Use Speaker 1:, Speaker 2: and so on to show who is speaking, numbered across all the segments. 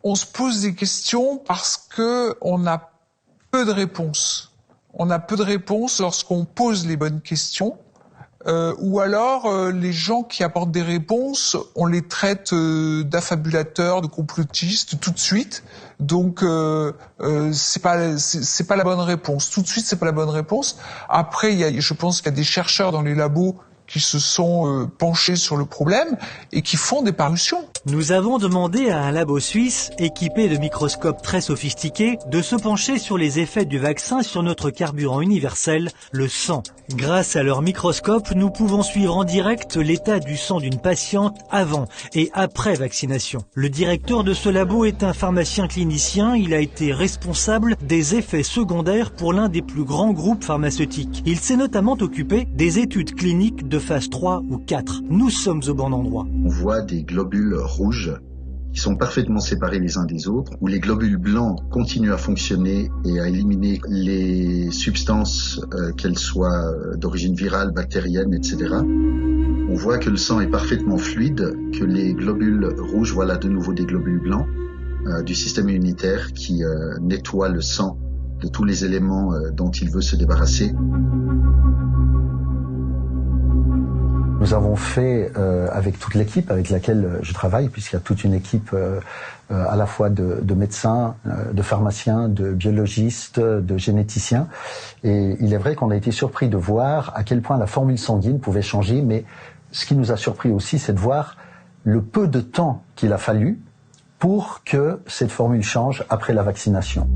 Speaker 1: On se pose des questions parce que on a peu de réponses. On a peu de réponses lorsqu'on pose les bonnes questions. Ou alors les gens qui apportent des réponses, on les traite d'affabulateurs, de complotistes tout de suite. Donc c'est pas la bonne réponse. Tout de suite, c'est pas la bonne réponse. Après, je pense qu'il y a des chercheurs dans les labos qui se sont penchés sur le problème et qui font des parutions.
Speaker 2: Nous avons demandé à un labo suisse, équipé de microscopes très sophistiqués, de se pencher sur les effets du vaccin sur notre carburant universel, le sang. Grâce à leur microscope, nous pouvons suivre en direct l'état du sang d'une patiente avant et après vaccination. Le directeur de ce labo est un pharmacien clinicien. Il a été responsable des effets secondaires pour l'un des plus grands groupes pharmaceutiques. Il s'est notamment occupé des études cliniques de phase 3 ou 4. Nous sommes au bon endroit.
Speaker 3: On voit des globules rouges qui sont parfaitement séparés les uns des autres, où les globules blancs continuent à fonctionner et à éliminer les substances, qu'elles soient d'origine virale, bactérienne, etc. On voit que le sang est parfaitement fluide, que les globules rouges, voilà de nouveau des globules blancs du système immunitaire qui nettoie le sang de tous les éléments dont il veut se débarrasser.
Speaker 4: Nous avons fait, avec toute l'équipe avec laquelle je travaille, puisqu'il y a toute une équipe à la fois de médecins, de pharmaciens, de biologistes, de généticiens. Et il est vrai qu'on a été surpris de voir à quel point la formule sanguine pouvait changer, mais ce qui nous a surpris aussi, c'est de voir le peu de temps qu'il a fallu pour que cette formule change après la vaccination.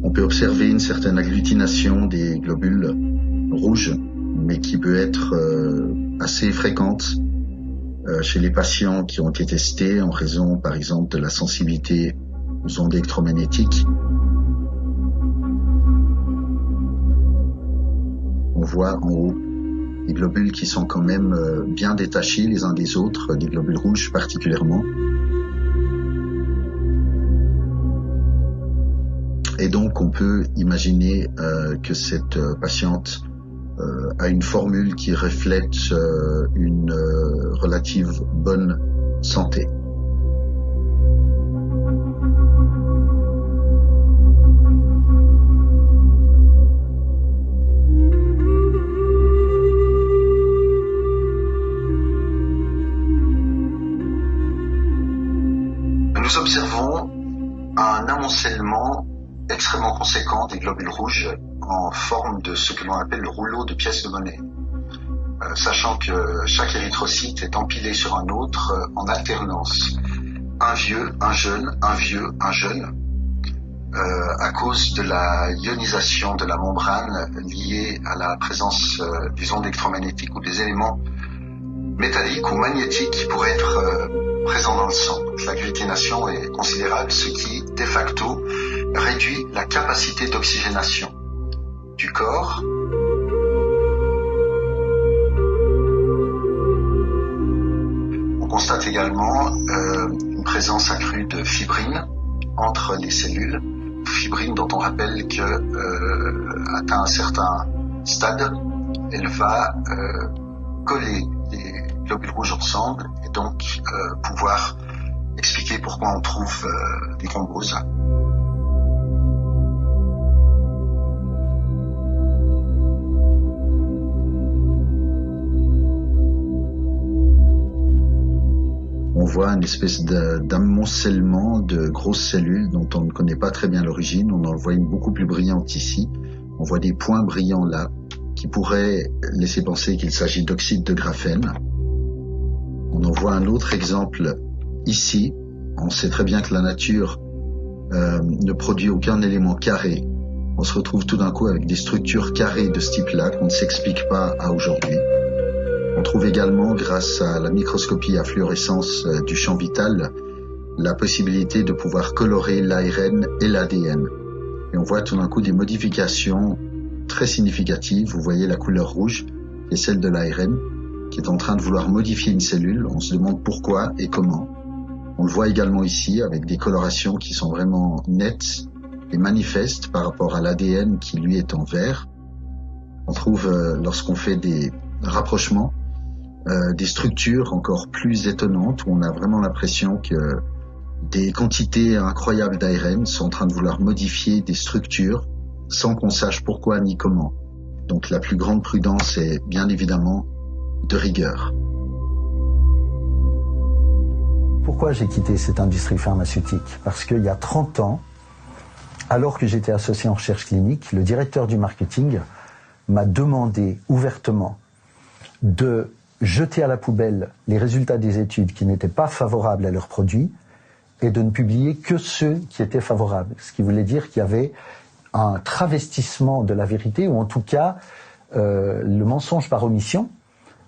Speaker 3: On peut observer une certaine agglutination des globules rouges, mais qui peut être assez fréquente chez les patients qui ont été testés en raison, par exemple, de la sensibilité aux ondes électromagnétiques. On voit en haut des globules qui sont quand même bien détachés les uns des autres, des globules rouges particulièrement. Et donc, on peut imaginer que cette patiente a une formule qui reflète une relative bonne santé. Nous observons un amoncellement extrêmement conséquent des globules rouges en forme de ce que l'on appelle le rouleau de pièces de monnaie. Sachant que chaque érythrocyte est empilé sur un autre en alternance. Un vieux, un jeune, un vieux, un jeune, à cause de la ionisation de la membrane liée à la présence des ondes électromagnétiques ou des éléments métalliques ou magnétiques qui pourraient être présents dans le sang. Donc, l'agglutination est considérable, ce qui, de facto, réduit la capacité d'oxygénation du corps. On constate également une présence accrue de fibrine entre les cellules, fibrine dont on rappelle que atteint un certain stade, elle va coller les globules rouges ensemble et donc pouvoir expliquer pourquoi on trouve des thromboses. On voit une espèce d'amoncellement de grosses cellules dont on ne connaît pas très bien l'origine. On en voit une beaucoup plus brillante ici. On voit des points brillants là qui pourraient laisser penser qu'il s'agit d'oxyde de graphène. On en voit un autre exemple ici. On sait très bien que la nature ne produit aucun élément carré. On se retrouve tout d'un coup avec des structures carrées de ce type-là qu'on ne s'explique pas à aujourd'hui. On trouve également, grâce à la microscopie à fluorescence du champ vital, la possibilité de pouvoir colorer l'ARN et l'ADN. Et on voit tout d'un coup des modifications très significatives. Vous voyez la couleur rouge, qui est celle de l'ARN, qui est en train de vouloir modifier une cellule. On se demande pourquoi et comment. On le voit également ici, avec des colorations qui sont vraiment nettes et manifestes par rapport à l'ADN qui, lui, est en vert. On trouve, lorsqu'on fait des rapprochements, des structures encore plus étonnantes où on a vraiment l'impression que des quantités incroyables d'ARN sont en train de vouloir modifier des structures sans qu'on sache pourquoi ni comment. Donc la plus grande prudence est bien évidemment de rigueur.
Speaker 4: Pourquoi j'ai quitté cette industrie pharmaceutique? Parce qu'il y a 30 ans, alors que j'étais associé en recherche clinique, le directeur du marketing m'a demandé ouvertement de jeter à la poubelle les résultats des études qui n'étaient pas favorables à leurs produits et de ne publier que ceux qui étaient favorables. Ce qui voulait dire qu'il y avait un travestissement de la vérité, ou en tout cas le mensonge par omission.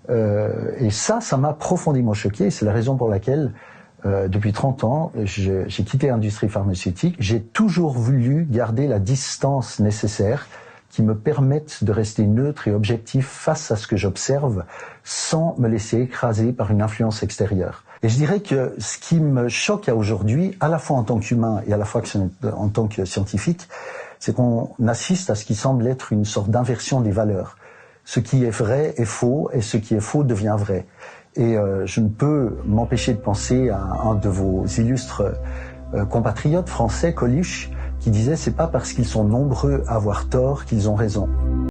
Speaker 4: Et ça m'a profondément choqué. C'est la raison pour laquelle, depuis 30 ans, j'ai quitté l'industrie pharmaceutique. J'ai toujours voulu garder la distance nécessaire qui me permette de rester neutre et objectif face à ce que j'observe, sans me laisser écraser par une influence extérieure. Et je dirais que ce qui me choque aujourd'hui, à la fois en tant qu'humain et à la fois en tant que scientifique, c'est qu'on assiste à ce qui semble être une sorte d'inversion des valeurs. Ce qui est vrai est faux, et ce qui est faux devient vrai. Et je ne peux m'empêcher de penser à un de vos illustres compatriotes français, Coluche, qui disait « c'est pas parce qu'ils sont nombreux à avoir tort qu'ils ont raison ».